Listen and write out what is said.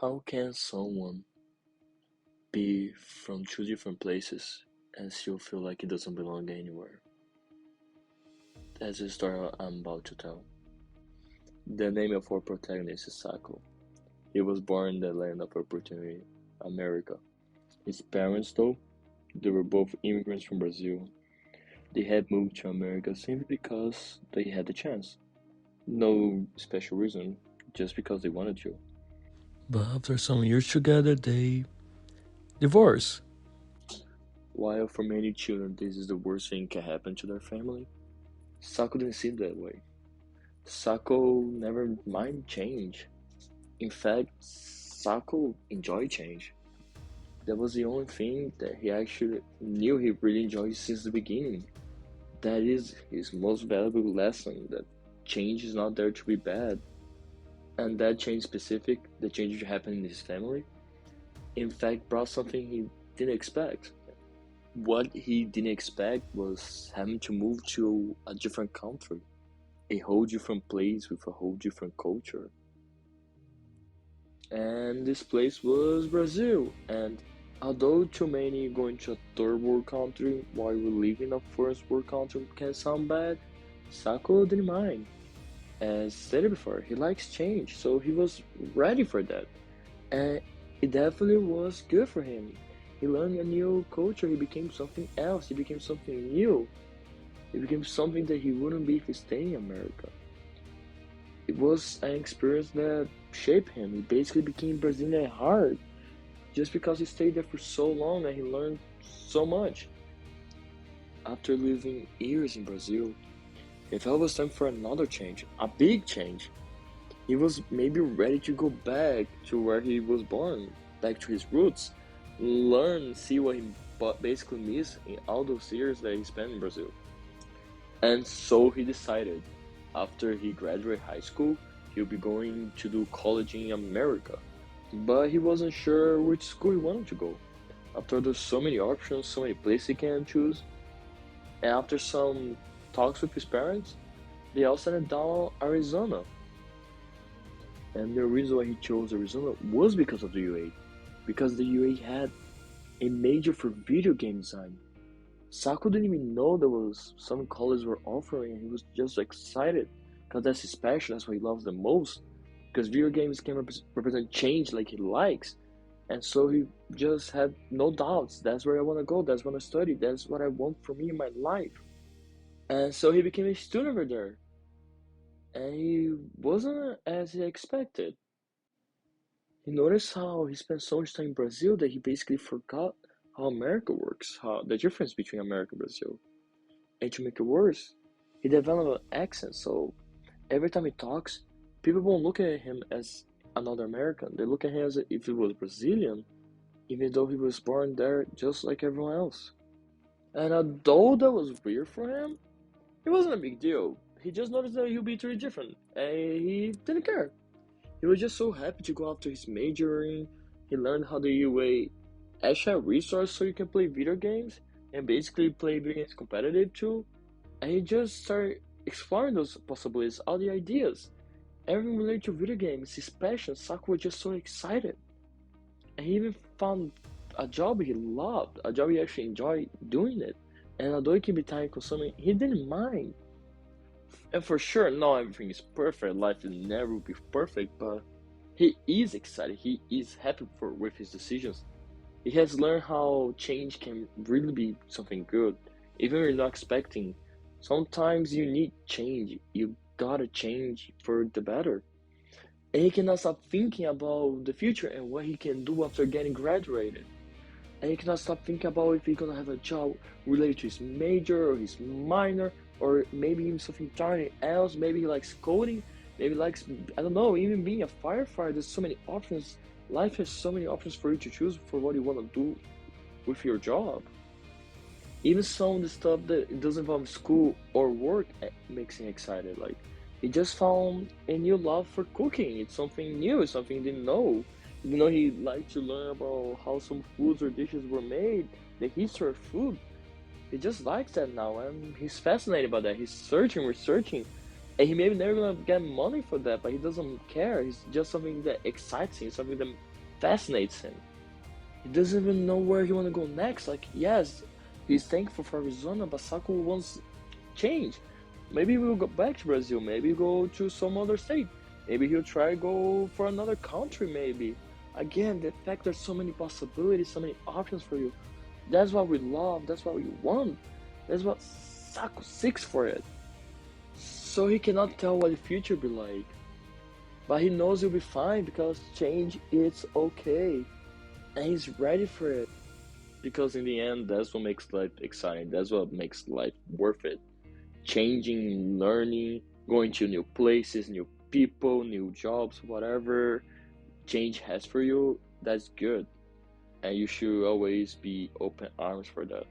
How can someone be from two different places and still feel like it doesn't belong anywhere? That's the story I'm about to tell. The name of our protagonist is Sako. He was born in the land of opportunity, America. His parents, though, they were both immigrants from Brazil. They had moved to America simply because they had the chance. No special reason, just because they wanted to. But after some years together, they divorced. While for many children this is the worst thing can happen to their family, Sako didn't see it that way. Sako never mind change. In fact, Sako enjoyed change. That was the only thing that he actually knew he really enjoyed since the beginning. That is his most valuable lesson, that change is not there to be bad. And that change specific, the change that happened in his family, in fact brought something he didn't expect. What he didn't expect was having to move to a different country, a whole different place with a whole different culture. And this place was Brazil. And although too many going to a third world country while we live in a first world country can sound bad, Sako didn't mind. As stated before, he likes change, so he was ready for that. And it definitely was good for him. He learned a new culture, he became something else, he became something new. He became something that he wouldn't be if he stayed in America. It was an experience that shaped him. He basically became Brazilian at heart just because he stayed there for so long and he learned so much. After living years in Brazil, he felt it was time for another change, a big change. He was maybe ready to go back to where he was born, back to his roots, learn, see what he basically missed in all those years that he spent in Brazil. And so he decided, after he graduated high school, he'll be going to do college in America. But he wasn't sure which school he wanted to go. After there's so many options, so many places he can choose, and after some talks with his parents, they all settled down Arizona. And the reason why he chose Arizona was because of the UA. Because the UA had a major for video game design. Sako didn't even know there was some colleges were offering, and he was just excited because that's his passion. That's what he loves the most. Because video games can represent change like he likes, and so he just had no doubts. That's where I want to go. That's what I study. That's what I want for me in my life. And so he became a student over there, and he wasn't as he expected. He noticed how he spent so much time in Brazil that he basically forgot how America works, how the difference between America and Brazil. And to make it worse, he developed an accent, so every time he talks, people won't look at him as another American. They look at him as if he was Brazilian, even though he was born there just like everyone else. And although that was weird for him, it wasn't a big deal. He just noticed that he'd be totally different, and he didn't care. He was just so happy to go after his majoring. He learned how the UA actually have resources so you can play video games and basically play video games competitive too. And he just started exploring those possibilities, all the ideas. Everything related to video games, his passion, Saku was just so excited. And he even found a job he loved, a job he actually enjoyed doing it. And although it can be time consuming, he didn't mind. And for sure, not everything is perfect. Life will never be perfect, but he is excited. He is happy with his decisions. He has learned how change can really be something good, even when you're not expecting. Sometimes you need change. You gotta change for the better. And he cannot stop thinking about the future and what he can do after getting graduated. And he cannot stop thinking about if he's gonna have a job related to his major or his minor, or maybe even something entirely else. Maybe he likes coding, maybe he likes, I don't know, even being a firefighter. There's so many options. Life has so many options for you to choose for what you want to do with your job. Even some of the stuff that doesn't involve school or work makes him excited. Like, he just found a new love for cooking. It's something new, it's something he didn't know. You know, he liked to learn about how some foods or dishes were made, the history of food. He just likes that now, and he's fascinated by that. He's searching, researching. And he maybe never gonna get money for that, but he doesn't care. It's just something that excites him, something that fascinates him. He doesn't even know where he wanna go next. Like, yes, he's thankful for Arizona, but Saku wants change. Maybe we'll go back to Brazil. Maybe go to some other state. Maybe he'll try go for another country. Maybe again, the fact there's so many possibilities, so many options for you. That's what we love. That's what we want. That's what Saku seeks for it. So he cannot tell what the future be like, but he knows he'll be fine because change is okay, and he's ready for it. Because in the end, that's what makes life exciting. That's what makes life worth it. Changing, learning, going to new places, new people, new jobs, whatever change has for you, that's good. And you should always be open arms for that.